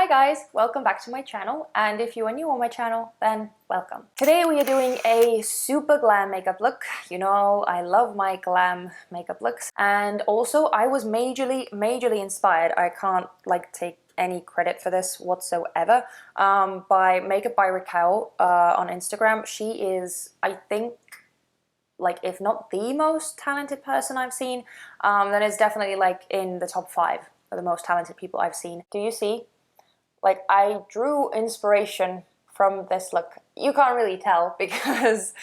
Hi guys, welcome back to my channel, and if you are new on my channel, then welcome. Today we are doing a super glam makeup look. You know, I love my glam makeup looks, and also I was majorly inspired. I can't take any credit for this whatsoever, by Makeup by Raquel on Instagram. She is, I think, if not the most talented person I've seen, then it's definitely in the top 5 of the most talented people I've seen. Do you see? I drew inspiration from this look. You can't really tell because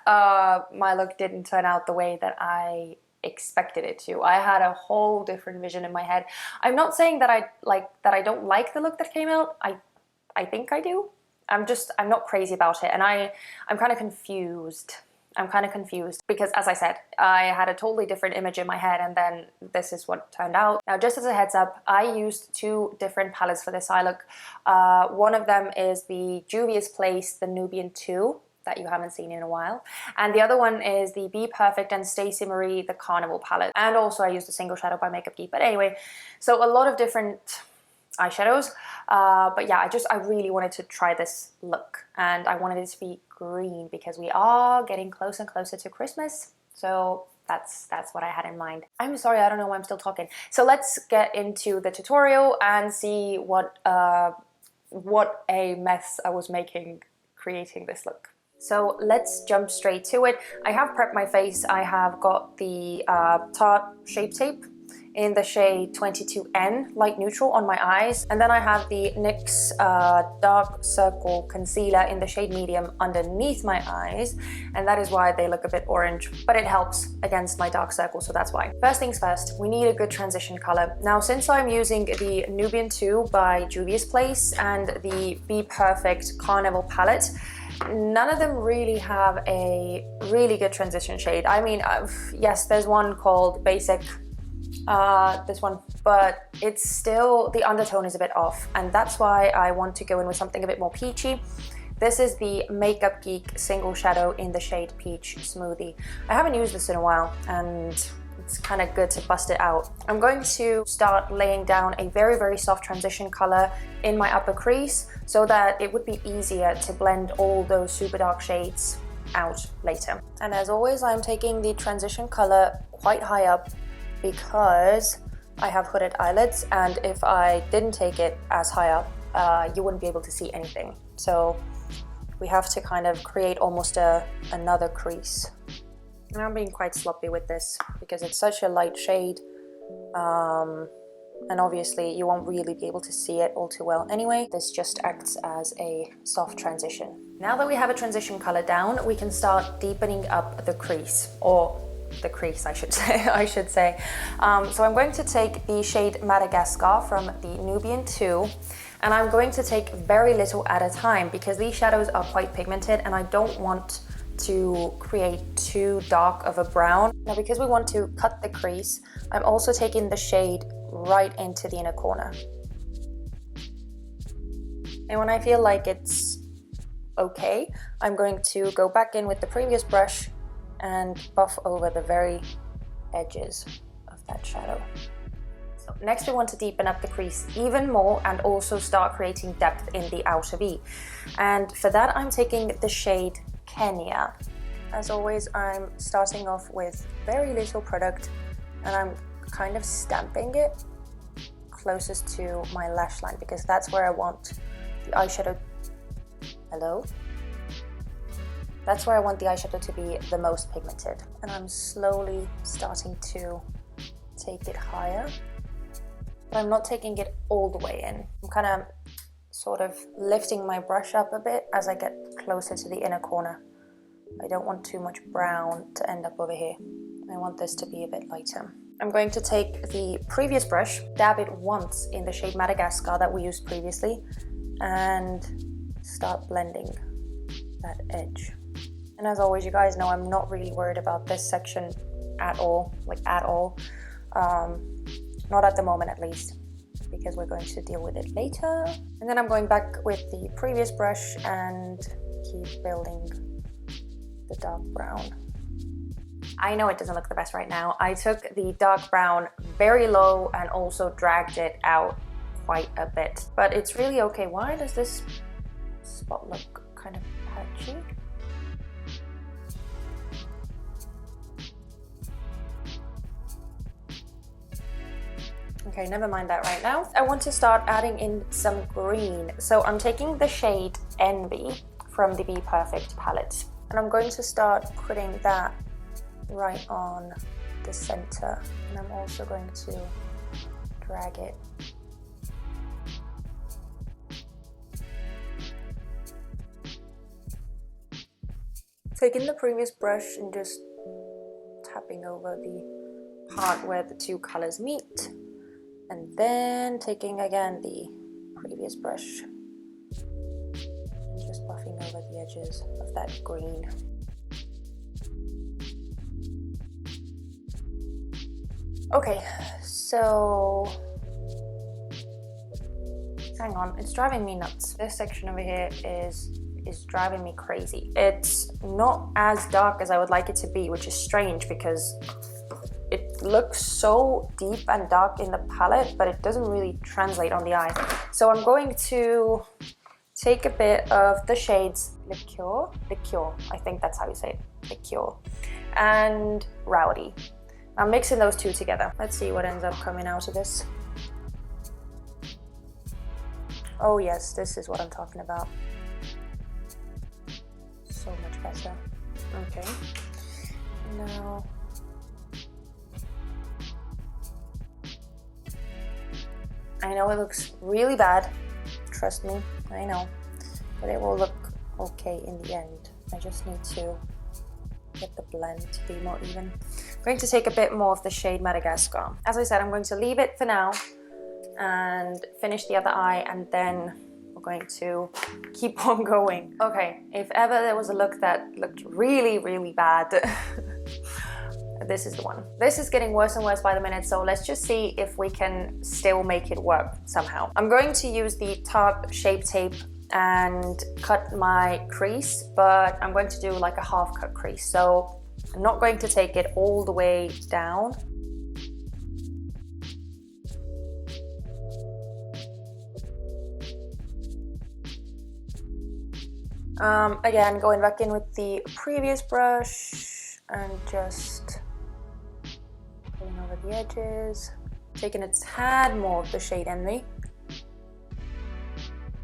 my look didn't turn out the way that I expected it to. I had a whole different vision in my head. I'm not saying that I don't like the look that came out. I think I do. I'm not crazy about it, and I'm kind of confused. I'm kind of confused because, as I said, I had a totally different image in my head, and then this is what turned out. Now, just as a heads up, I used 2 different palettes for this eye look. One of them is the Juvia's Place, the Nubian 2, that you haven't seen in a while. And the other one is the bPerfect and Stacy Marie, the Carnival palette. And also I used a single shadow by Makeup Geek. But anyway, so a lot of different eyeshadows. But yeah, I really wanted to try this look, and I wanted it to be green because we are getting closer and closer to Christmas. So that's what I had in mind. I'm sorry, I don't know why I'm still talking. So let's get into the tutorial and see what a mess I was making creating this look. So let's jump straight to it. I have prepped my face. I have got the Tarte Shape Tape in the shade 22N, light neutral, on my eyes. And then I have the NYX Dark Circle Concealer in the shade medium underneath my eyes. And that is why they look a bit orange, but it helps against my dark circles, so that's why. First things first, we need a good transition color. Now, since I'm using the Nubian 2 by Juvia's Place and the bPerfect Carnival palette, none of them really have a really good transition shade. I mean, yes, there's one called Basic, this one, but it's still, the undertone is a bit off, and that's why I want to go in with something a bit more peachy. This is the Makeup Geek single shadow in the shade Peach Smoothie. I haven't used this in a while, and it's kind of good to bust it out. I'm going to start laying down a very soft transition color in my upper crease so that it would be easier to blend all those super dark shades out later. And as always, I'm taking the transition color quite high up because I have hooded eyelids, and if I didn't take it as high up, you wouldn't be able to see anything. So we have to kind of create almost another crease. And I'm being quite sloppy with this because it's such a light shade, and obviously you won't really be able to see it all too well anyway. This just acts as a soft transition. Now that we have a transition color down, we can start deepening up the crease, or the crease, I should say. So I'm going to take the shade Madagascar from the Nubian 2, and I'm going to take very little at a time because these shadows are quite pigmented and I don't want to create too dark of a brown. Now, because we want to cut the crease, I'm also taking the shade right into the inner corner. And when I feel like it's okay, I'm going to go back in with the previous brush and buff over the very edges of that shadow. So next we want to deepen up the crease even more and also start creating depth in the outer V. And for that, I'm taking the shade Kenya. As always, I'm starting off with very little product, and I'm kind of stamping it closest to my lash line because that's where I want the eyeshadow. Hello? That's where I want the eyeshadow to be the most pigmented. And I'm slowly starting to take it higher, but I'm not taking it all the way in. I'm kind of sort of lifting my brush up a bit as I get closer to the inner corner. I don't want too much brown to end up over here. I want this to be a bit lighter. I'm going to take the previous brush, dab it once in the shade Madagascar that we used previously, and start blending that edge. And as always, you guys know I'm not really worried about this section at all, not at the moment at least, because we're going to deal with it later. And then I'm going back with the previous brush and keep building the dark brown. I know it doesn't look the best right now. I took the dark brown very low and also dragged it out quite a bit, but it's really okay. Why does this spot look kind of patchy? Okay, never mind that right now. I want to start adding in some green. So I'm taking the shade Envy from the bPerfect palette, and I'm going to start putting that right on the center, and I'm also going to drag it. Taking the previous brush and just tapping over the part where the two colors meet, and then taking again the previous brush and just buffing over the edges of that green. Okay, so hang on, it's driving me nuts. This section over here is driving me crazy. It's not as dark as I would like it to be, which is strange because it looks so deep and dark in the palette, but it doesn't really translate on the eye. So I'm going to take a bit of the shades Liqueur, I think that's how you say it, Liqueur, and Rowdy. I'm mixing those two together. Let's see what ends up coming out of this. Oh yes, this is what I'm talking about. So much better. Okay. Now, I know it looks really bad. Trust me, I know. But it will look okay in the end. I just need to get the blend to be more even. I'm going to take a bit more of the shade Madagascar. As I said, I'm going to leave it for now and finish the other eye, and then we're going to keep on going. Okay, if ever there was a look that looked really, really bad, this is the one. This is getting worse and worse by the minute, so let's just see if we can still make it work somehow. I'm going to use the Tarte Shape Tape and cut my crease, but I'm going to do like a half cut crease. So I'm not going to take it all the way down. Again, going back in with the previous brush and just going over the edges, taking a tad more of the shade Envy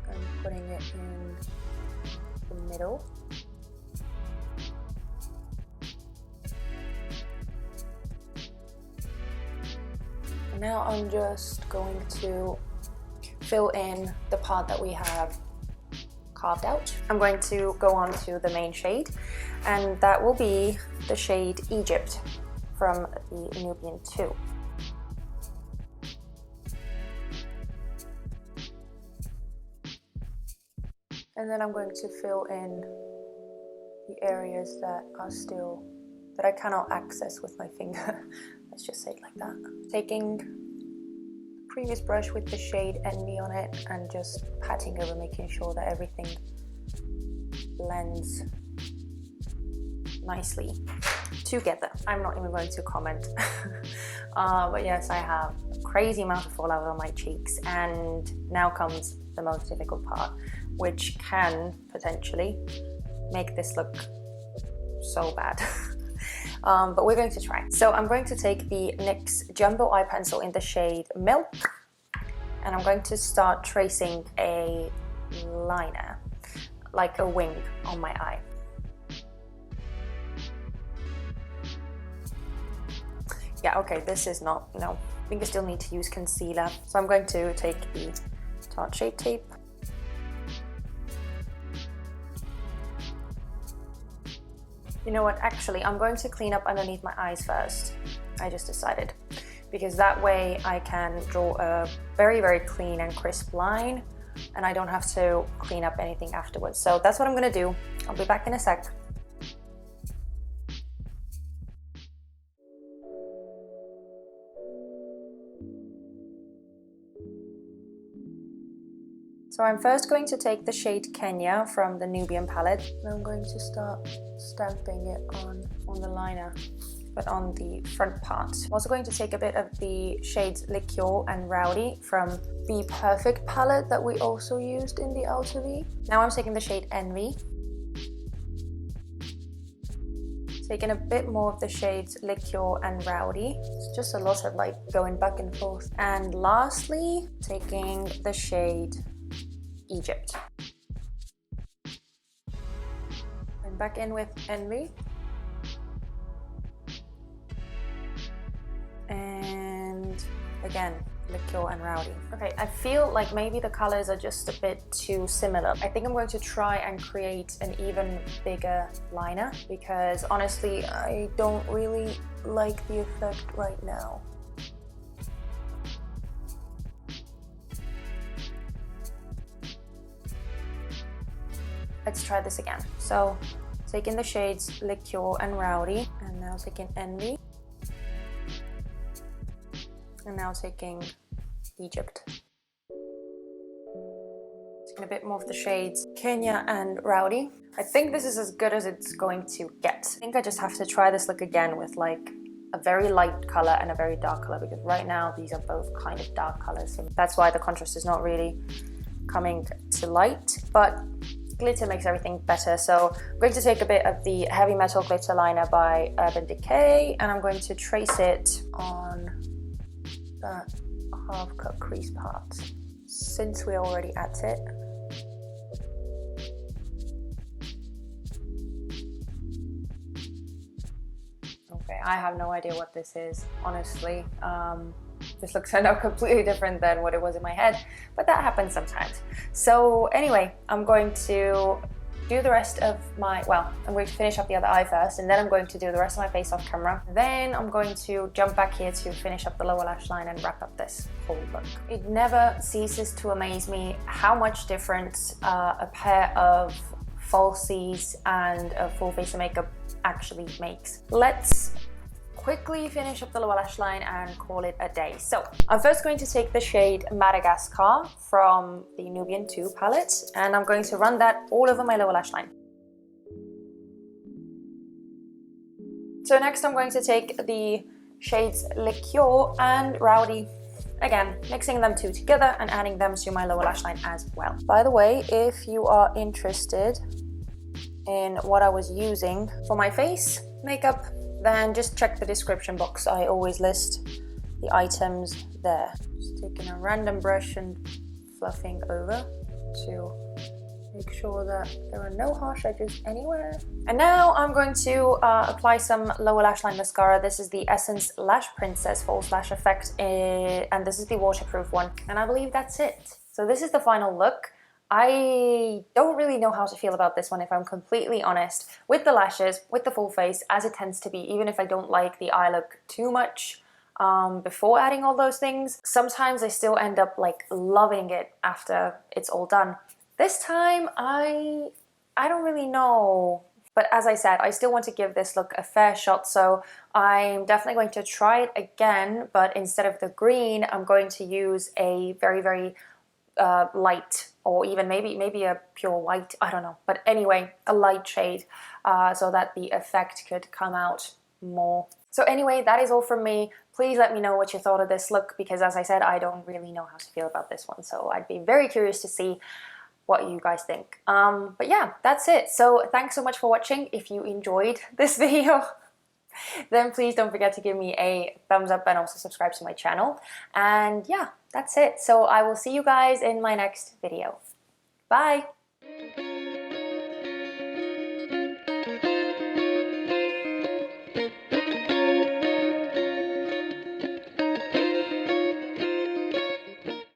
and putting it in the middle. And now I'm just going to fill in the part that we have carved out. I'm going to go on to the main shade, and that will be the shade Egypt from the Nubian 2. And then I'm going to fill in the areas that are still, that I cannot access with my finger. Let's just say it like that. Taking the previous brush with the shade Envy on it and just patting over, making sure that everything blends nicely together. I'm not even going to comment. But yes, I have a crazy amount of fallout on my cheeks, and now comes the most difficult part, which can potentially make this look so bad. But we're going to try. So I'm going to take the NYX Jumbo Eye Pencil in the shade Milk, and I'm going to start tracing a liner, like a wing on my eye. Yeah, okay, this is not, no. I think I still need to use concealer. So I'm going to take the Tarte Shape Tape. You know what, actually, I'm going to clean up underneath my eyes first. I just decided. Because that way I can draw a very, very clean and crisp line, and I don't have to clean up anything afterwards. So that's what I'm gonna do. I'll be back in a sec. So I'm first going to take the shade Kenya from the Nubian palette, and I'm going to start stamping it on the liner. but on the front part. I'm also going to take a bit of the shades Liqueur and Rowdy from bPerfect palette that we also used in the outer V. Now I'm taking the shade Envy. Taking a bit more of the shades Liqueur and Rowdy. It's just a lot of like going back and forth. And lastly, taking the shade Egypt. And back in with Envy. And again, Liqueur and Rowdy. Okay, I feel like maybe the colors are just a bit too similar. I think I'm going to try and create an even bigger liner because honestly, I don't really like the effect right now. Let's try this again. So, taking the shades Liqueur and Rowdy, and now taking Envy. And now taking Egypt. Taking a bit more of the shades Kenya and Rowdy. I think this is as good as it's going to get. I think I just have to try this look again with like a very light color and a very dark color because right now these are both kind of dark colors. So that's why the contrast is not really coming to light, but glitter makes everything better. So I'm going to take a bit of the Heavy Metal Glitter Liner by Urban Decay and I'm going to trace it on that half cut crease part since we're already at it. Okay, I have no idea what this is, honestly. This looks now completely different than what it was in my head, but that happens sometimes. So anyway, I'm going to do the rest of my, well, I'm going to finish up the other eye first, and then I'm going to do the rest of my face off camera. Then I'm going to jump back here to finish up the lower lash line and wrap up this whole look. It never ceases to amaze me how much difference a pair of falsies and a full face of makeup actually makes. Let's quickly finish up the lower lash line and call it a day. So I'm first going to take the shade Madagascar from the Nubian 2 palette and I'm going to run that all over my lower lash line. So next I'm going to take the shades Liqueur and Rowdy, again mixing them two together and adding them to my lower lash line as well. By the way, if you are interested in what I was using for my face makeup, then just check the description box. I always list the items there. Just taking a random brush and fluffing over to make sure that there are no harsh edges anywhere. And now I'm going to apply some lower lash line mascara. This is the Essence Lash Princess False Lash Effect, and this is the waterproof one. And I believe that's it. So this is the final look. I don't really know how to feel about this one, if I'm completely honest. With the lashes, with the full face, as it tends to be, even if I don't like the eye look too much before adding all those things, sometimes I still end up like loving it after it's all done. This time, I don't really know. But as I said, I still want to give this look a fair shot, so I'm definitely going to try it again, but instead of the green, I'm going to use a very, very light, or even maybe a pure white, I don't know, but anyway, a light shade so that the effect could come out more. So anyway, that is all from me. Please let me know what you thought of this look, because as I said, I don't really know how to feel about this one, so I'd be very curious to see what you guys think. But yeah, that's it. So thanks so much for watching. If you enjoyed this video, then please don't forget to give me a thumbs up and also subscribe to my channel. And yeah, that's it. So I will see you guys in my next video. Bye!